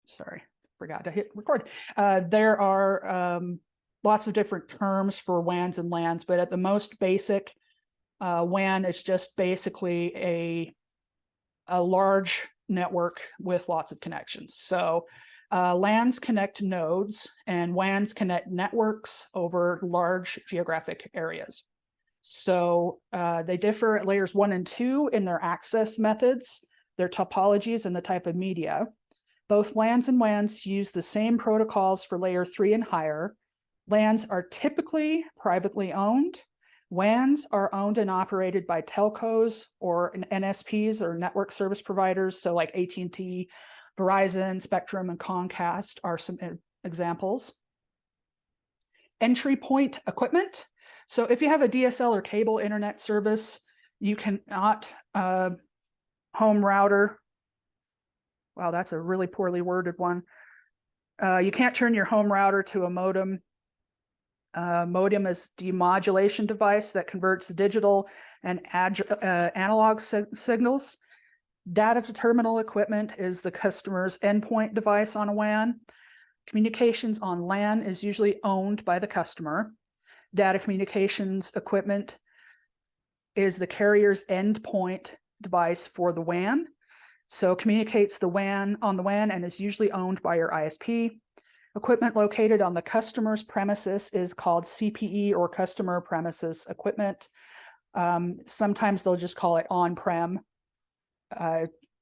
sorry, forgot to hit record. There are lots of different terms for WANs and LANs, but at the most basic, WAN is just basically a large network with lots of connections. So LANs connect nodes and WANs connect networks over large geographic areas. So they differ at layers 1 and 2 in their access methods, their topologies, and the type of media. Both LANs and WANs use the same protocols for layer 3 and higher. LANs are typically privately owned. WANs are owned and operated by telcos or NSPs or network service providers. So like AT&T, Verizon, Spectrum, and Comcast are some examples. Entry point equipment. So if you have a DSL or cable internet service, you cannot home router. Wow, that's a really poorly worded one. You can't turn your home router to a modem. Modem is a demodulation device that converts digital and analog signals. Data to terminal equipment is the customer's endpoint device on a WAN. Communications on LAN is usually owned by the customer. Data communications equipment is the carrier's endpoint device for the WAN. So communicates the WAN on the WAN and is usually owned by your ISP. Equipment located on the customer's premises is called CPE or customer premises equipment. Sometimes they'll just call it on-prem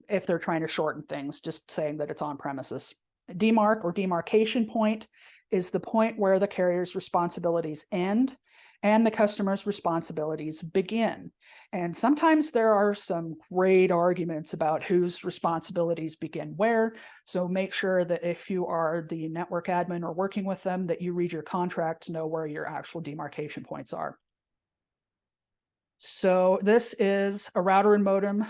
if they're trying to shorten things, just saying that it's on premises. Demarc or demarcation point is the point where the carrier's responsibilities end and the customer's responsibilities begin. And sometimes there are some great arguments about whose responsibilities begin where. So make sure that if you are the network admin or working with them, that you read your contract to know where your actual demarcation points are. So this is a router and modem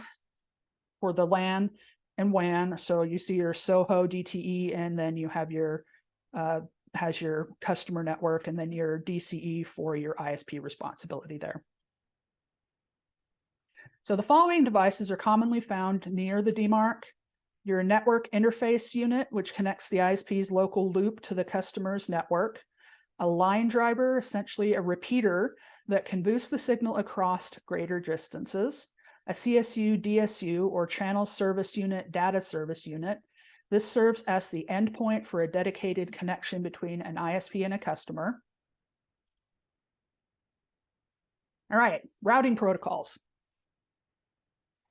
for the LAN and WAN. So you see your SOHO DTE, and then you have your has your customer network, and then your DCE for your ISP responsibility there. So the following devices are commonly found near the demarc: your network interface unit, which connects the ISP's local loop to the customer's network; a line driver, essentially a repeater that can boost the signal across greater distances; a CSU DSU, or channel service unit data service unit. This serves as the endpoint for a dedicated connection between an ISP and a customer. All right, routing protocols.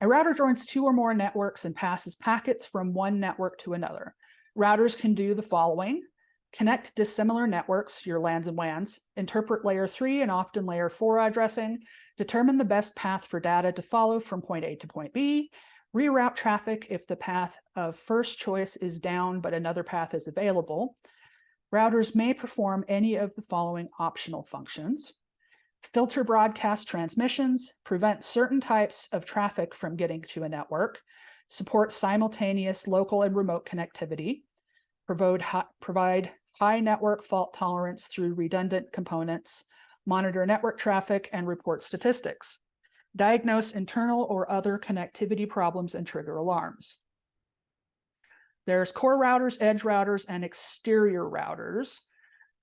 A router joins 2 or more networks and passes packets from one network to another. Routers can do the following: connect dissimilar networks, your LANs and WANs, interpret layer 3 and often layer 4 addressing, determine the best path for data to follow from point A to point B, reroute traffic if the path of first choice is down but another path is available. Routers may perform any of the following optional functions: filter broadcast transmissions, prevent certain types of traffic from getting to a network, support simultaneous local and remote connectivity, provide high network fault tolerance through redundant components, monitor network traffic, and report statistics, diagnose internal or other connectivity problems and trigger alarms. There's core routers, edge routers, and exterior routers.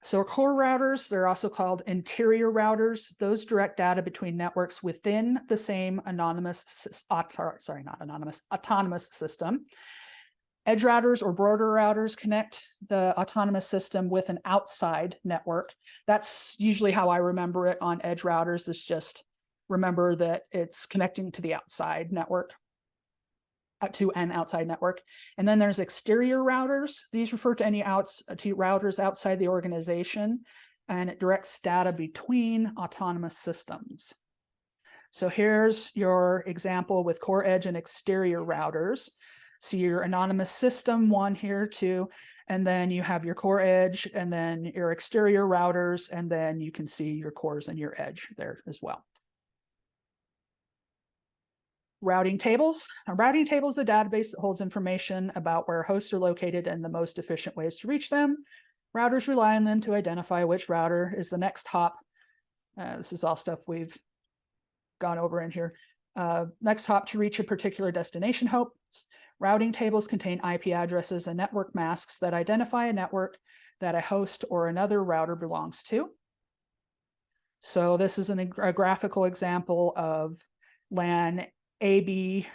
So core routers, they're also called interior routers. Those direct data between networks within the same autonomous system. Edge routers or border routers connect the autonomous system with an outside network. That's usually how I remember it on edge routers, is just remember that it's connecting to the outside network, to an outside network. And then there's exterior routers. These refer to any routers outside the organization, and it directs data between autonomous systems. So here's your example with core edge and exterior routers. So your anonymous system 1 here, 2, and then you have your core edge, and then your exterior routers, and then you can see your cores and your edge there as well. Routing tables. A routing table is a database that holds information about where hosts are located and the most efficient ways to reach them. Routers rely on them to identify which router is the next hop. This is all stuff we've gone over in here. Next hop to reach a particular destination host. Routing tables contain IP addresses and network masks that identify a network that a host or another router belongs to. So this is a graphical example of LAN AB.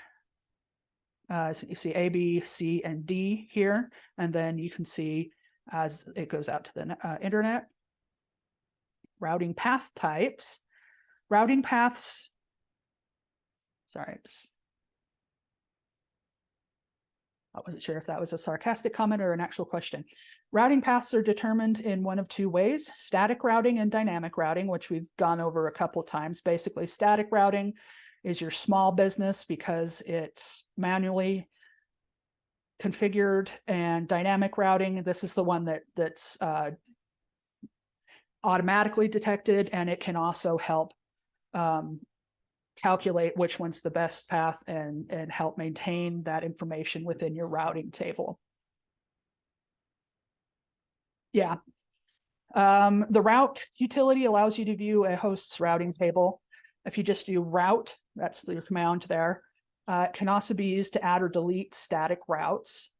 So you see A, B, C, and D here, and then you can see as it goes out to the internet. Routing path types. Routing paths, sorry, I wasn't sure if that was a sarcastic comment or an actual question. Routing paths are determined in one of two ways: static routing and dynamic routing, which we've gone over a couple of times. Basically, static routing is your small business because it's manually configured, and dynamic routing, this is the one that's automatically detected, and it can also help calculate which one's the best path and help maintain that information within your routing table. Yeah. The route utility allows you to view a host's routing table. If you just do route, that's your command there. It can also be used to add or delete static routes.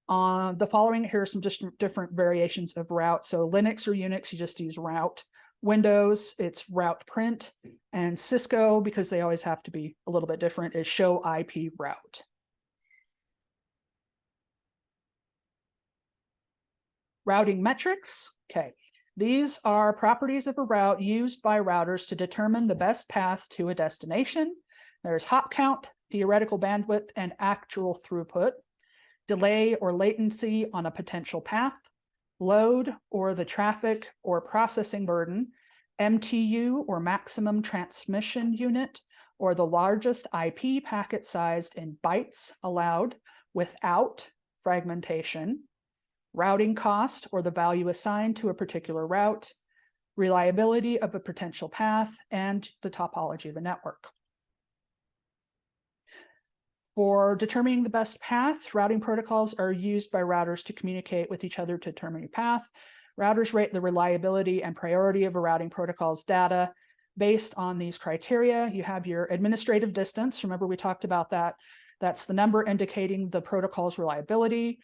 The following, here are some just different variations of route. So Linux or Unix, you just use route. Windows, it's route print. And Cisco, because they always have to be a little bit different, is show IP route. Routing metrics. Okay. These are properties of a route used by routers to determine the best path to a destination. There's hop count, theoretical bandwidth, and actual throughput, delay or latency on a potential path, load or the traffic or processing burden, MTU or maximum transmission unit, or the largest IP packet sized in bytes allowed without fragmentation, routing cost or the value assigned to a particular route, reliability of a potential path, and the topology of the network. For determining the best path, routing protocols are used by routers to communicate with each other to determine a path. Routers rate the reliability and priority of a routing protocol's data based on these criteria. You have your administrative distance. Remember, we talked about that. That's the number indicating the protocol's reliability.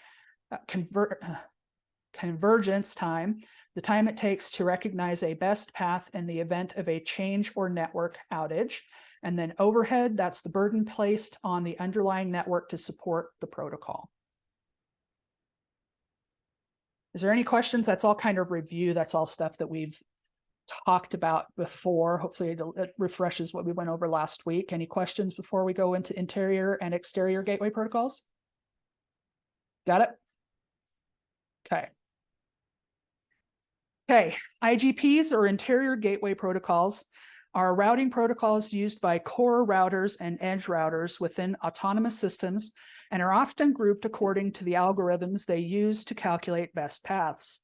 Convergence time, the time it takes to recognize a best path in the event of a change or network outage. And then overhead, that's the burden placed on the underlying network to support the protocol. Is there any questions? That's all kind of review. That's all stuff that we've talked about before. Hopefully it refreshes what we went over last week. Any questions before we go into interior and exterior gateway protocols? Got it? Okay. Okay, IGPs or interior gateway protocols are routing protocols used by core routers and edge routers within autonomous systems and are often grouped according to the algorithms they use to calculate best paths.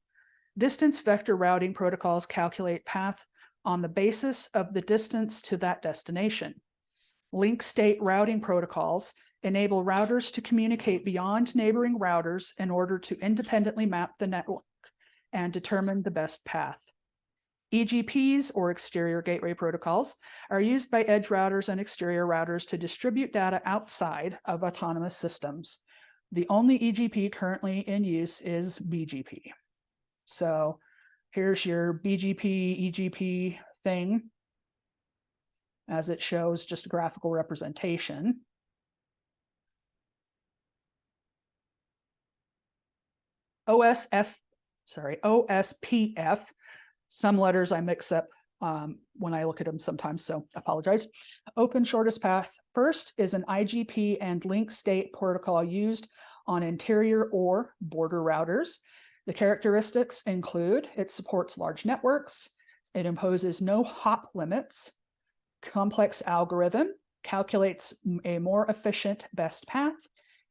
Distance vector routing protocols calculate path on the basis of the distance to that destination. Link state routing protocols enable routers to communicate beyond neighboring routers in order to independently map the network and determine the best path. EGPs, or exterior gateway protocols, are used by edge routers and exterior routers to distribute data outside of autonomous systems. The only EGP currently in use is BGP. So here's your BGP, EGP thing, as it shows just a graphical representation. OSPF, some letters I mix up when I look at them sometimes, so I apologize. Open shortest path first is an IGP and link state protocol used on interior or border routers. The characteristics include it supports large networks, it imposes no hop limits, complex algorithm, calculates a more efficient best path,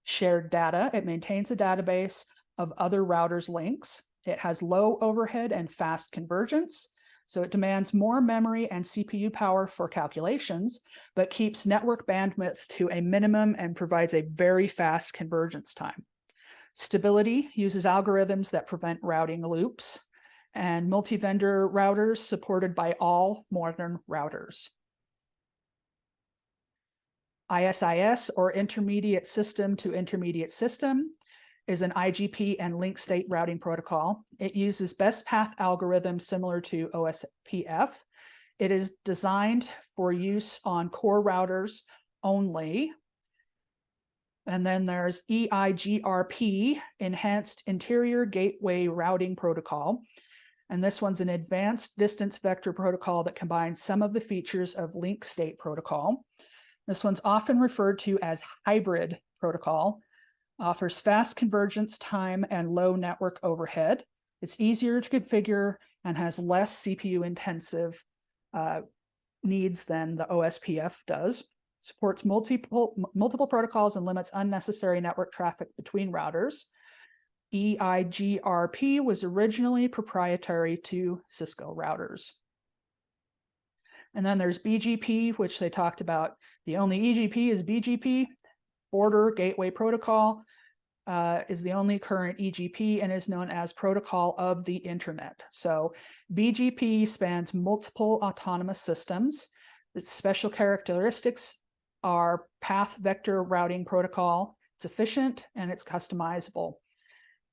shared data, it maintains a database of other routers' links. It has low overhead and fast convergence, so it demands more memory and CPU power for calculations, but keeps network bandwidth to a minimum and provides a very fast convergence time. Stability uses algorithms that prevent routing loops, and multi-vendor routers supported by all modern routers. ISIS, or intermediate system to intermediate system, is an IGP and link state routing protocol. It uses best path algorithms similar to OSPF. It is designed for use on core routers only. And then there's EIGRP, Enhanced Interior Gateway Routing Protocol. And this one's an advanced distance vector protocol that combines some of the features of link state protocol. This one's often referred to as hybrid protocol, offers fast convergence time and low network overhead. It's easier to configure and has less CPU intensive needs than the OSPF does. Supports multiple protocols and limits unnecessary network traffic between routers. EIGRP was originally proprietary to Cisco routers. And then there's BGP, which they talked about. The only EGP is BGP, Border Gateway Protocol, is the only current EGP and is known as Protocol of the Internet. So BGP spans multiple autonomous systems. Its special characteristics are path vector routing protocol. It's efficient and it's customizable.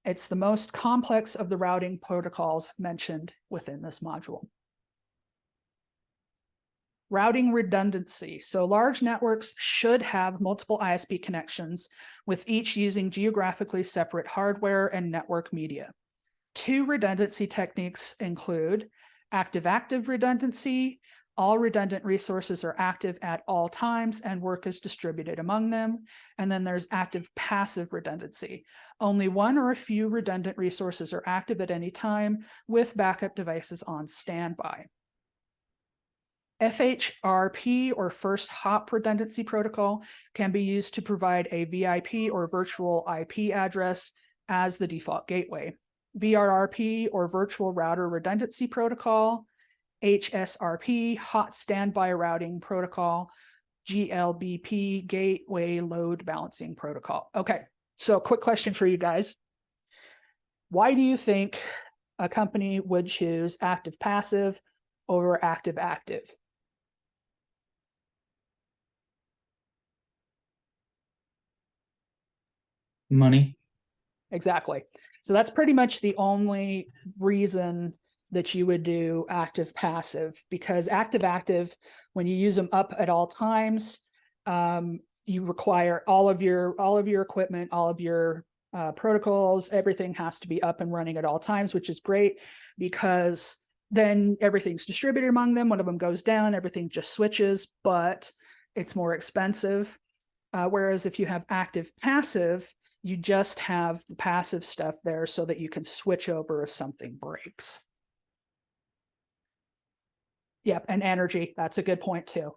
It's the most complex of the routing protocols mentioned within this module. Routing redundancy. So large networks should have multiple ISP connections, with each using geographically separate hardware and network media. Two redundancy techniques include active-active redundancy. All redundant resources are active at all times and work is distributed among them. And then there's active-passive redundancy. Only one or a few redundant resources are active at any time, with backup devices on standby. FHRP, or first hop redundancy protocol, can be used to provide a VIP or virtual IP address as the default gateway. VRRP, or virtual router redundancy protocol. HSRP, hot standby routing protocol. GLBP, gateway load balancing protocol. Okay, so quick question for you guys. Why do you think a company would choose active-passive over active-active? Money. Exactly. So that's pretty much the only reason that you would do active passive, because active active, when you use them up at all times, you require all of your equipment, all of your protocols, everything has to be up and running at all times, which is great because then everything's distributed among them. One of them goes down, everything just switches, but it's more expensive. Whereas if you have active passive, you just have the passive stuff there so that you can switch over if something breaks. Yep, and energy, that's a good point too.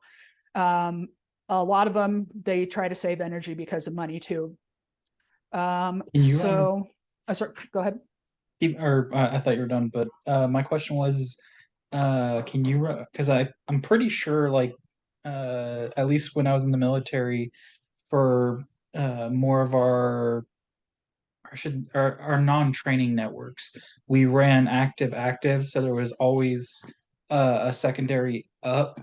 A lot of them, they try to save energy because of money too. Sorry, go ahead. I thought you were done, but my question was, can you, because I'm pretty sure, like, at least when I was in the military, for more of our non-training networks, we ran active, so there was always a secondary up,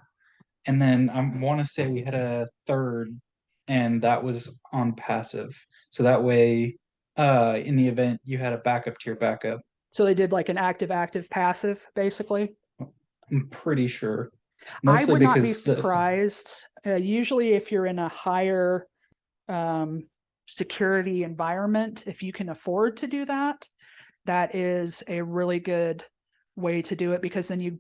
and then I want to say we had a third, and that was on passive. So that way, in the event you had a backup to your backup. So they did like an active passive, basically. I'm pretty sure. I would not be surprised. Usually, if you're in a higher security environment, if you can afford to do that, that is a really good way to do it, because then you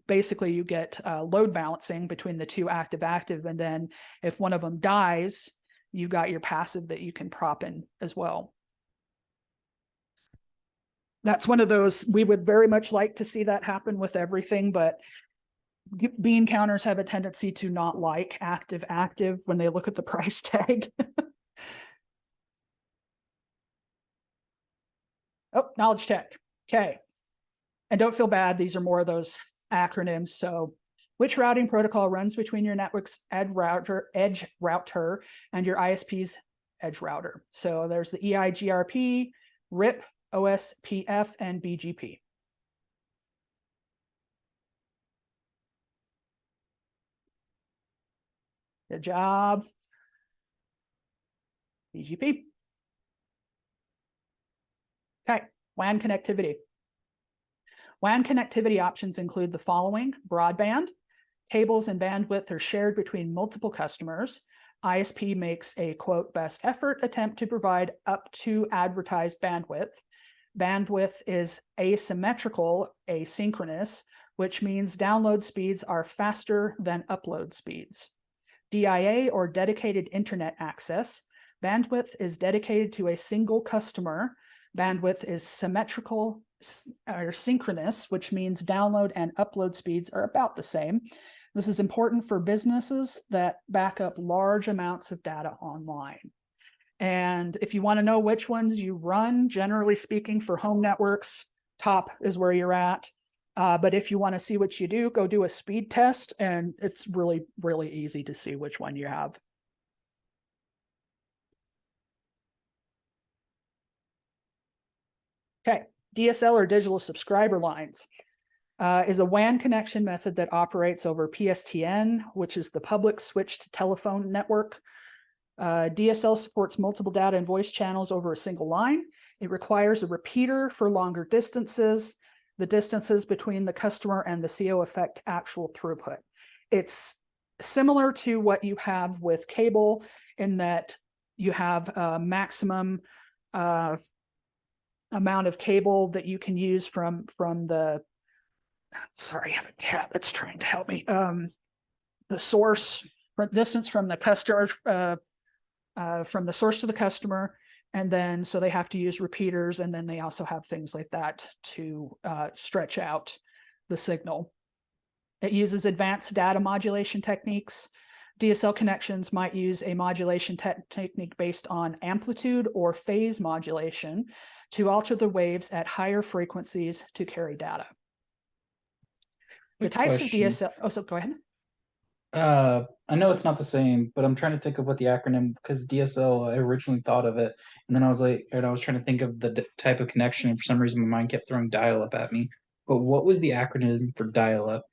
get load balancing between the two active, and then if one of them dies, you've got your passive that you can prop in as well. That's one of those, we would very much like to see that happen with everything, but bean counters have a tendency to not like active when they look at the price tag. Oh, knowledge tech. Okay. And don't feel bad. These are more of those acronyms. So which routing protocol runs between your network's edge router and your ISP's edge router? So there's the EIGRP, RIP, OSPF, and BGP. Good job. BGP. Okay, WAN connectivity. WAN connectivity options include the following: broadband. Cables and bandwidth are shared between multiple customers. ISP makes a, quote, best effort attempt to provide up to advertised bandwidth. Bandwidth is asymmetrical, asynchronous, which means download speeds are faster than upload speeds. DIA, or dedicated internet access. Bandwidth is dedicated to a single customer. Bandwidth is symmetrical or synchronous, which means download and upload speeds are about the same. This is important for businesses that back up large amounts of data online. And if you want to know which ones you run, generally speaking, for home networks, top is where you're at. But if you want to see what you do, go do a speed test, and it's really, really easy to see which one you have. Okay, DSL, or digital subscriber lines, is a WAN connection method that operates over PSTN, which is the public switched telephone network. DSL supports multiple data and voice channels over a single line. It requires a repeater for longer distances. The distances between the customer and the CO affect actual throughput. It's similar to what you have with cable in that you have a maximum amount of cable that you can use from the, sorry, I have a cat that's trying to help me. The source, distance from the customer, from the source to the customer, and then so they have to use repeaters, and then they also have things like that to stretch out the signal. It uses advanced data modulation techniques. DSL connections might use a modulation technique based on amplitude or phase modulation to alter the waves at higher frequencies to carry data. The types of DSL, oh, so go ahead. I know it's not the same, but I'm trying to think of what the acronym, because DSL, I originally thought of it, and then I was trying to think of the type of connection, and for some reason my mind kept throwing dial-up at me. But what was the acronym for dial-up?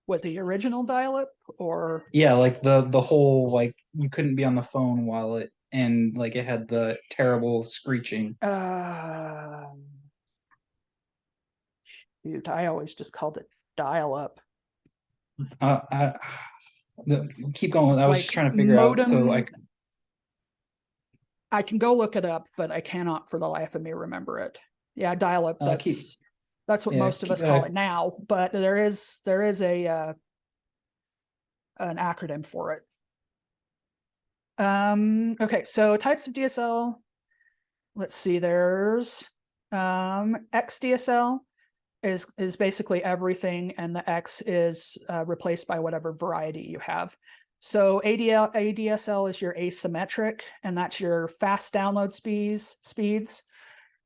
What, the original dial-up, or? Yeah, like the whole, like, you couldn't be on the phone while it, and like it had the terrible screeching. Dude, I always just called it dial-up. Keep going. It's I was like just trying to figure out, so I can go look it up, but I cannot for the life of me remember it. Yeah, dial-up. That's what most of us call it now, but there is a an acronym for it. Okay, so types of DSL. Let's see. There's XDSL is basically everything, and the X is replaced by whatever variety you have. So ADSL is your asymmetric, and that's your fast download speeds.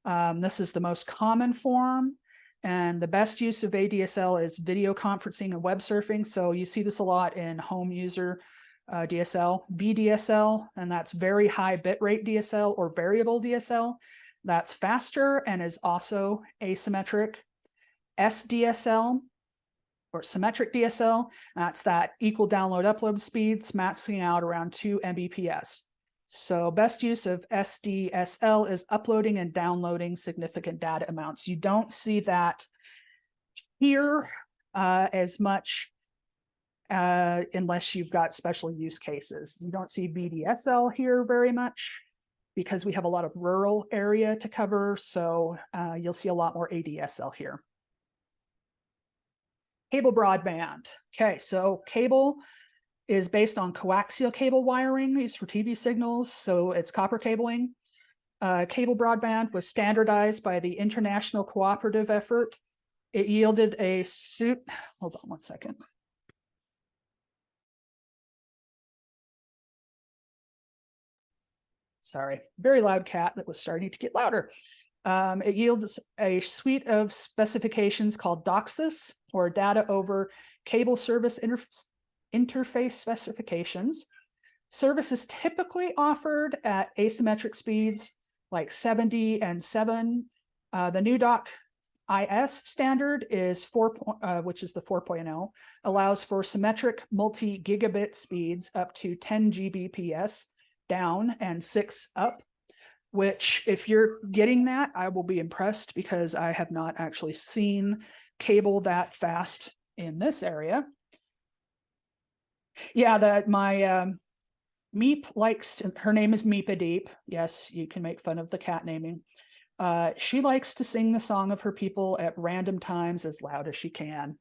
This is the most common form, and the best use of ADSL is video conferencing and web surfing. So you see this a lot in home user DSL. VDSL, and that's very high bitrate DSL or variable DSL. That's faster and is also asymmetric. SDSL, or symmetric DSL, that's that equal download upload speeds, maxing out around 2 Mbps. So best use of SDSL is uploading and downloading significant data amounts. You don't see that here as much unless you've got special use cases. You don't see VDSL here very much because we have a lot of rural area to cover. So you'll see a lot more ADSL here. Cable broadband. Okay, so cable is based on coaxial cable wiring used for TV signals, so it's copper cabling. Cable broadband was standardized by the International Cooperative Effort. It yielded a suit. Hold on one second. Sorry, very loud cat that was starting to get louder. It yields a suite of specifications called DOCSIS, or Data over Cable Service Interface Specifications. Service is typically offered at asymmetric speeds like 70 and 7. The new DOC-IS standard is which is the 4.0, allows for symmetric multi-gigabit speeds up to 10 Gbps down and 6 up, which if you're getting that, I will be impressed because I have not actually seen cable that fast in this area. Yeah, my Meep likes to, her name is Meepadeep. Yes, you can make fun of the cat naming. She likes to sing the song of her people at random times as loud as she can.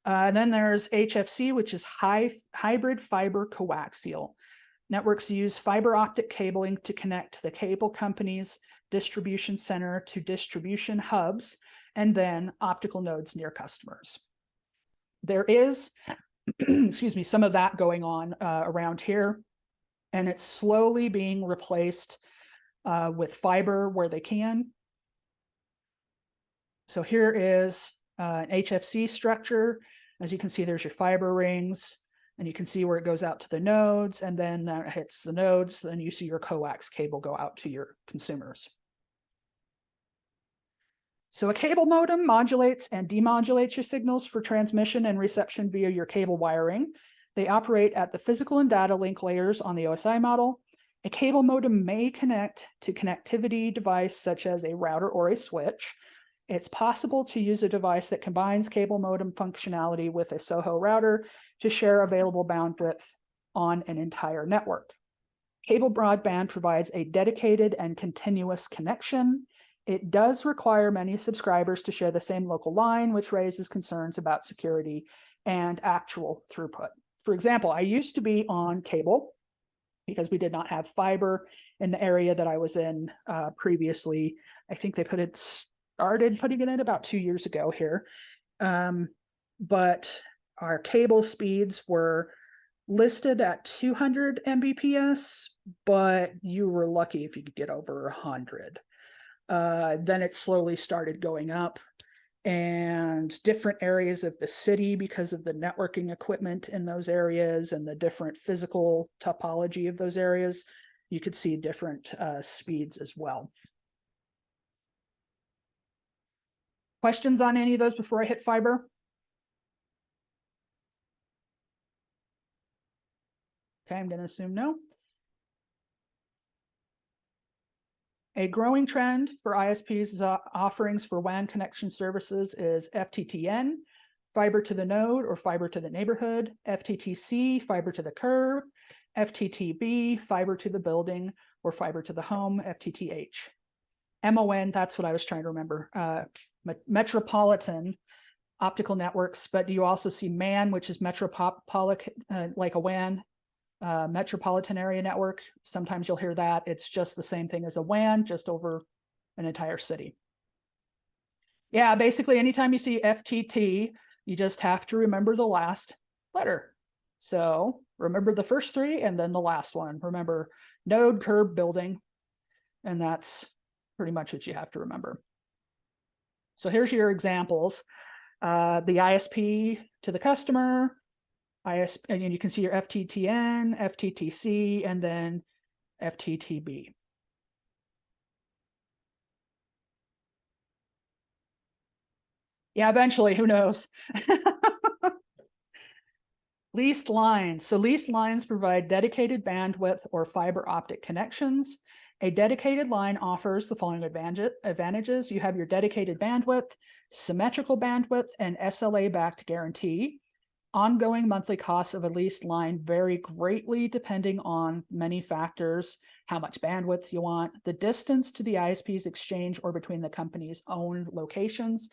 And then there's HFC, which is hybrid fiber coaxial. Networks use fiber optic cabling to connect the cable company's distribution center to distribution hubs and then optical nodes near customers. There is, excuse me, some of that going on around here, and it's slowly being replaced with fiber where they can. So here is an HFC structure. As you can see, there's your fiber rings, and you can see where it goes out to the nodes, and then it hits the nodes, then you see your coax cable go out to your consumers. So a cable modem modulates and demodulates your signals for transmission and reception via your cable wiring. They operate at the physical and data link layers on the OSI model. A cable modem may connect to connectivity device such as a router or a switch. It's possible to use a device that combines cable modem functionality with a SOHO router to share available bandwidth on an entire network. Cable broadband provides a dedicated and continuous connection. It does require many subscribers to share the same local line, which raises concerns about security and actual throughput. For example, I used to be on cable because we did not have fiber in the area that I was in previously. I think they started putting it in about 2 years ago here. But our cable speeds were listed at 200 Mbps, but you were lucky if you could get over 100. Then it slowly started going up, and different areas of the city, because of the networking equipment in those areas and the different physical topology of those areas, you could see different speeds as well. Questions on any of those before I hit fiber? Okay, I'm going to assume no. A growing trend for ISPs' offerings for WAN connection services is FTTN, fiber to the node or fiber to the neighborhood, FTTC, fiber to the curb, FTTB, fiber to the building or fiber to the home, FTTH. MON, that's what I was trying to remember, metropolitan optical networks, but you also see MAN, which is metropolitan, like a WAN, metropolitan area network. Sometimes you'll hear that. It's just the same thing as a WAN, just over an entire city. Yeah, basically anytime you see FTT, you just have to remember the last letter. So remember the first 3 and then the last one. Remember node, curb, building, and that's pretty much what you have to remember. So here's your examples. The ISP to the customer, and you can see your FTTN, FTTC, and then FTTB. Yeah, eventually, who knows? Leased lines. So leased lines provide dedicated bandwidth or fiber optic connections. A dedicated line offers the following advantages. You have your dedicated bandwidth, symmetrical bandwidth, and SLA-backed guarantee. Ongoing monthly costs of a leased line vary greatly depending on many factors: how much bandwidth you want, the distance to the ISP's exchange or between the company's own locations.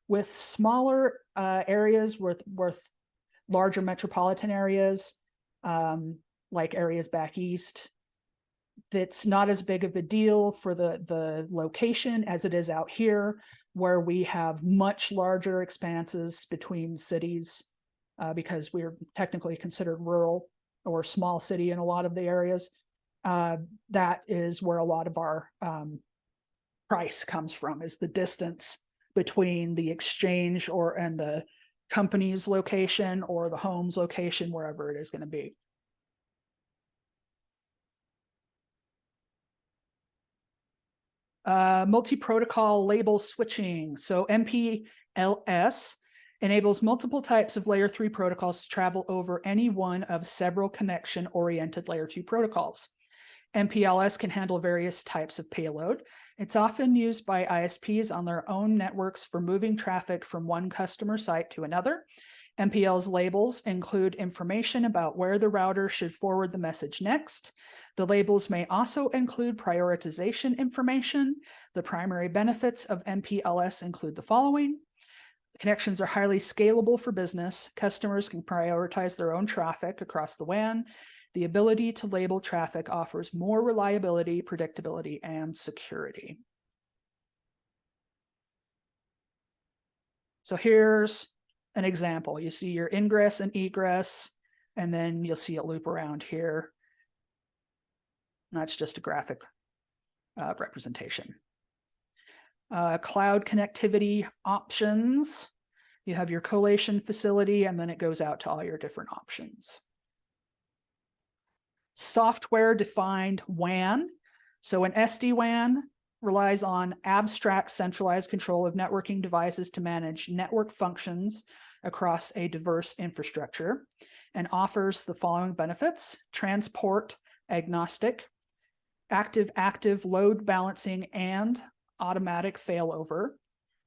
With smaller areas with larger metropolitan areas, like areas back east, that's not as big of a deal for the location as it is out here, where we have much larger expanses between cities, because we're technically considered rural or small city in a lot of the areas. That is where a lot of our price comes from, is the distance between the exchange and the company's location or the home's location, wherever it is going to be. Multi-protocol label switching. So MPLS Enables multiple types of layer 3 protocols to travel over any one of several connection-oriented layer 2 protocols. MPLS can handle various types of payload. It's often used by ISPs on their own networks for moving traffic from one customer site to another. MPL's labels include information about where the router should forward the message next. The labels may also include prioritization information. The primary benefits of MPLS include the following. Connections are highly scalable for business. Customers can prioritize their own traffic across the WAN. The ability to label traffic offers more reliability, predictability, and security. So here's an example. You see your ingress and egress, and then you'll see it loop around here. And that's just a graphic representation. Cloud connectivity options. You have your collation facility, and then it goes out to all your different options. Software-defined WAN. So an SD-WAN relies on abstract centralized control of networking devices to manage network functions across a diverse infrastructure and offers the following benefits: transport agnostic, active load balancing and automatic failover,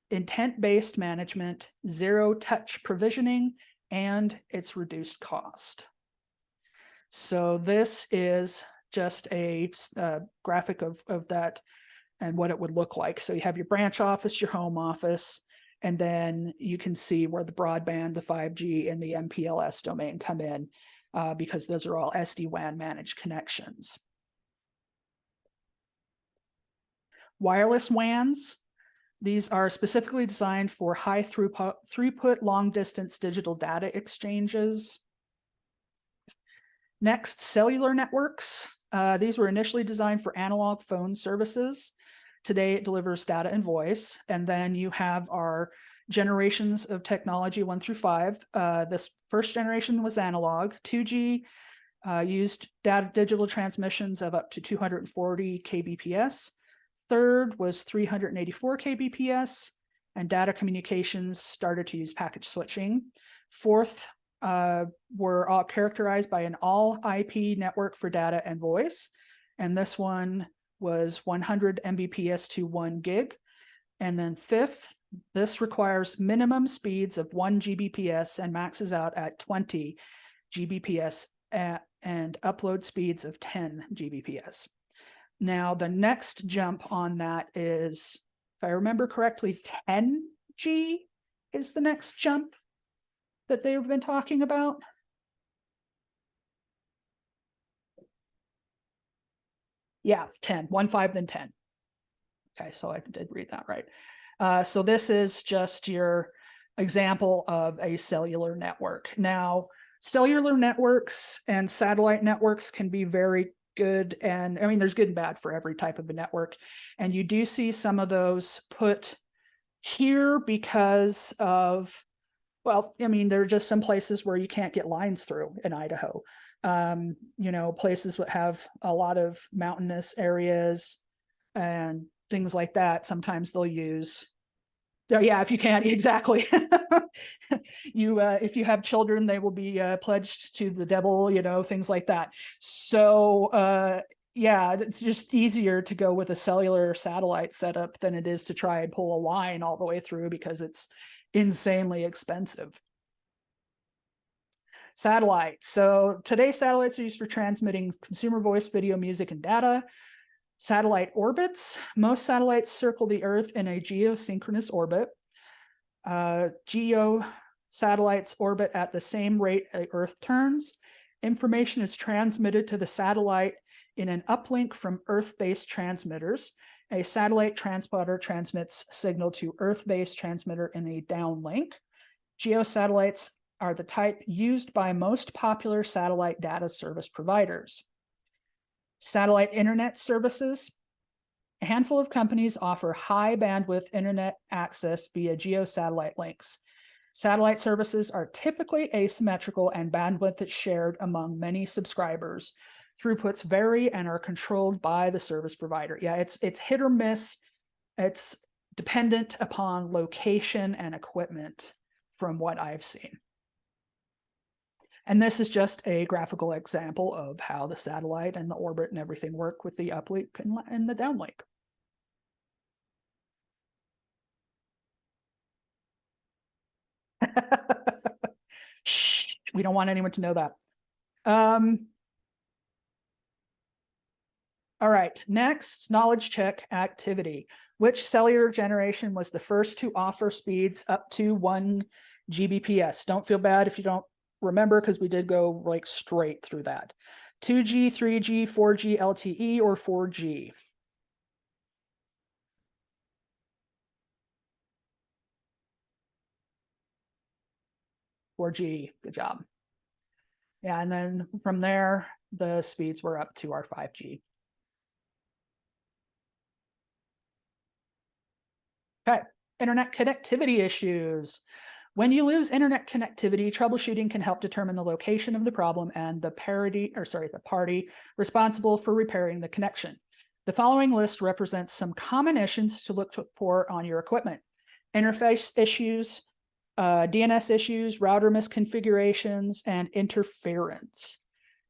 intent-based management, zero-touch provisioning, and its reduced cost. So this is just a graphic of that and what it would look like. So you have your branch office, your home office, and then you can see where the broadband, the 5G, and the MPLS domain come in because those are all SD-WAN managed connections. Wireless WANs. These are specifically designed for high throughput long-distance digital data exchanges. Next, cellular networks. These were initially designed for analog phone services. Today, it delivers data and voice. And then you have our generations of technology 1 through 5. This first generation was analog. 2G used digital transmissions of up to 240 kbps. Third was 384 kbps, and data communications started to use packet switching. Fourth were all characterized by an all IP network for data and voice. And this one was 100 Mbps to 1 gig. And then fifth, this requires minimum speeds of 1 Gbps and maxes out at 20 Gbps and upload speeds of 10 Gbps. Now, the next jump on that is, if I remember correctly, 10G is the next jump that they've been talking about. Yeah, 10, 1.5, then 10. Okay, so I did read that right. So this is just your example of a cellular network. Now, cellular networks and satellite networks can be very good, and I mean, there's good and bad for every type of a network. And you do see some of those put here because of, well, I mean, there are just some places where you can't get lines through in Idaho. You know, places that have a lot of mountainous areas and things like that. Sometimes they'll use, yeah, if you can't, exactly. If you have children, they will be pledged to the devil, you know, things like that. So yeah, it's just easier to go with a cellular satellite setup than it is to try and pull a line all the way through because it's insanely expensive. Satellite. So today, satellites are used for transmitting consumer voice, video, music, and data. Satellite orbits. Most satellites circle the Earth in a geosynchronous orbit. Geo satellites orbit at the same rate the Earth turns. Information is transmitted to the satellite in an uplink from Earth-based transmitters. A satellite transponder transmits signal to Earth-based transmitter in a downlink. Geosatellites are the type used by most popular satellite data service providers. Satellite internet services. A handful of companies offer high bandwidth internet access via geosatellite links. Satellite services are typically asymmetrical and bandwidth is shared among many subscribers. Throughputs vary and are controlled by the service provider. Yeah, it's hit or miss. It's dependent upon location and equipment from what I've seen. And this is just a graphical example of how the satellite and the orbit and everything work with the uplink and the downlink. Shh, we don't want anyone to know that. All right, next, knowledge check activity. Which cellular generation was the first to offer speeds up to 1 Gbps? Don't feel bad if you don't remember, because we did go like straight through that. 2G, 3G, 4G LTE, or 4G? G, good job. Yeah, and then from there, the speeds were up to our 5G. Okay, internet connectivity issues. When you lose internet connectivity, troubleshooting can help determine the location of the problem and the party responsible for repairing the connection. The following list represents some common issues to look for on your equipment: interface issues, DNS issues, router misconfigurations, and interference.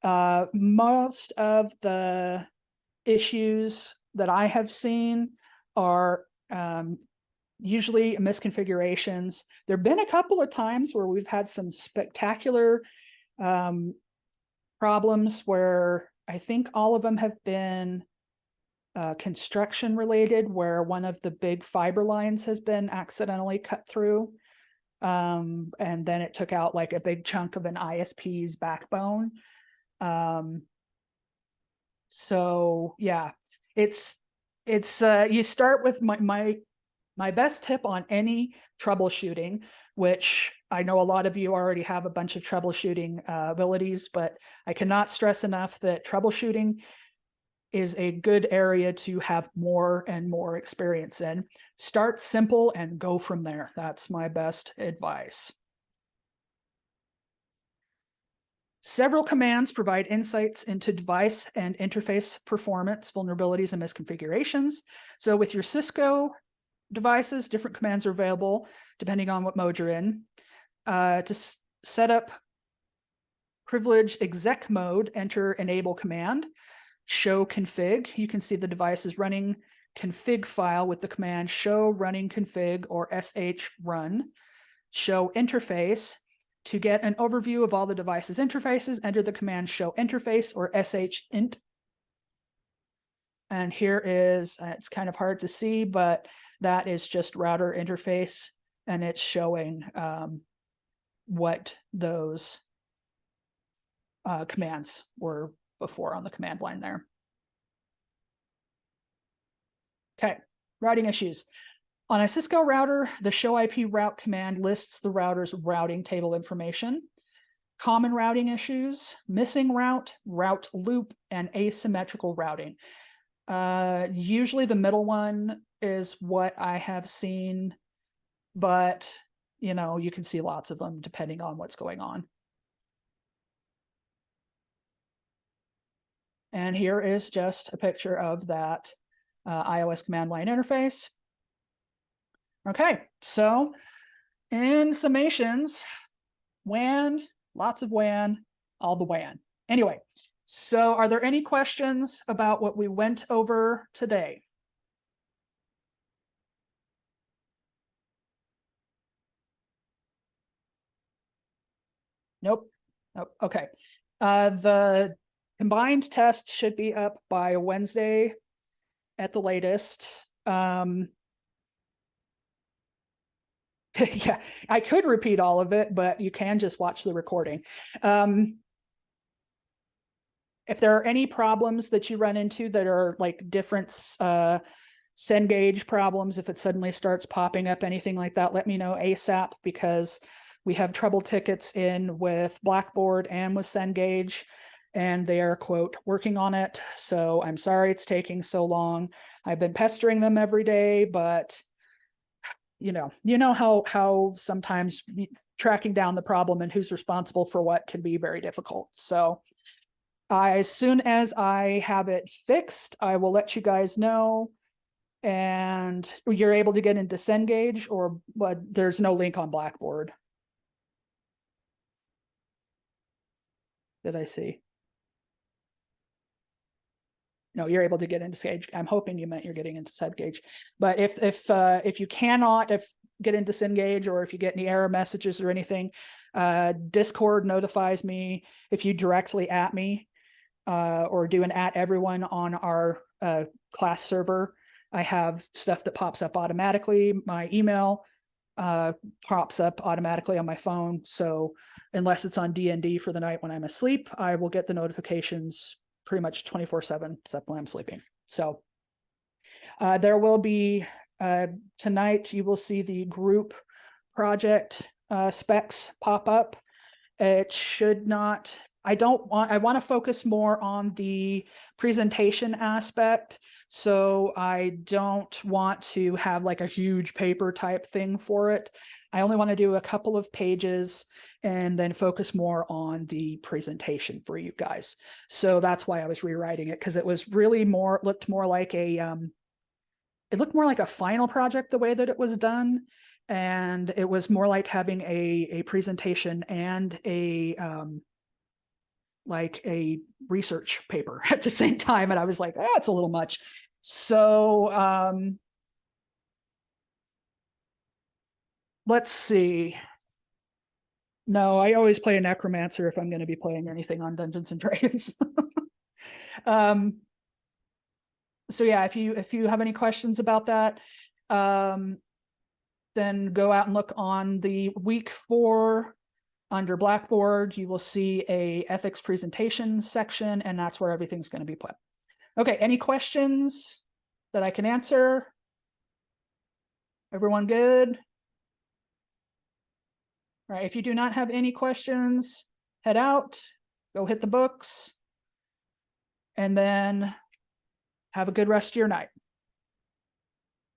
Most of the issues that I have seen are usually misconfigurations. There have been a couple of times where we've had some spectacular problems where I think all of them have been construction related, where one of the big fiber lines has been accidentally cut through. And then it took out like a big chunk of an ISP's backbone. So yeah, it's you start with my best tip on any troubleshooting, which I know a lot of you already have a bunch of troubleshooting abilities, but I cannot stress enough that troubleshooting is a good area to have more and more experience in. Start simple and go from there. That's my best advice. Several commands provide insights into device and interface performance, vulnerabilities, and misconfigurations. So with your Cisco devices, different commands are available depending on what mode you're in. To set up privilege exec mode, enter enable command. Show config. You can see the device is running config file with the command show running config or sh run. Show interface. To get an overview of all the device's interfaces, enter the command show interface or sh int. And here is, it's kind of hard to see, but that is just router interface, and it's showing what those commands were before on the command line there. Okay, routing issues. On a Cisco router, the show IP route command lists the router's routing table information. Common routing issues: missing route, route loop, and asymmetrical routing. Usually the middle one is what I have seen, but you know, you can see lots of them depending on what's going on. And here is just a picture of that iOS command line interface. Okay, so in summations, WAN, lots of WAN, all the WAN. Anyway, so are there any questions about what we went over today? Nope. Nope. Okay. The combined test should be up by Wednesday at the latest. Yeah, I could repeat all of it, but you can just watch the recording. If there are any problems that you run into that are like different Cengage problems, if it suddenly starts popping up, anything like that, let me know ASAP, because we have trouble tickets in with Blackboard and with Cengage, and they are, quote, working on it. So I'm sorry it's taking so long. I've been pestering them every day, but you know how sometimes tracking down the problem and who's responsible for what can be very difficult. So as soon as I have it fixed, I will let you guys know, and you're able to get into Cengage, but there's no link on Blackboard. did I see? No, you're able to get into Sage. I'm hoping you meant you're getting into Cengage. But if you cannot get into Cengage, or if you get any error messages or anything, Discord notifies me if you directly at me, or do an at everyone on our class server. I have stuff that pops up automatically. My email pops up automatically on my phone. So unless it's on D&D for the night when I'm asleep, I will get the notifications pretty much 24/7, except when I'm sleeping. So there will be, tonight, you will see the group project specs pop up. It should not, I want to focus more on the presentation aspect. So I don't want to have like a huge paper type thing for it. I only want to do a couple of pages and then focus more on the presentation for you guys. So that's why I was rewriting it, because it was really looked more like a final project the way that it was done. And it was more like having a presentation and like a research paper at the same time. And I was like, it's a little much. So let's see. No, I always play a necromancer if I'm going to be playing anything on Dungeons and Dragons. So yeah, if you have any questions about that, then go out and look on the week 4 under Blackboard. You will see a ethics presentation section, and that's where everything's going to be put. Okay, any questions that I can answer? Everyone good? All right, if you do not have any questions, head out, go hit the books, and then have a good rest of your night.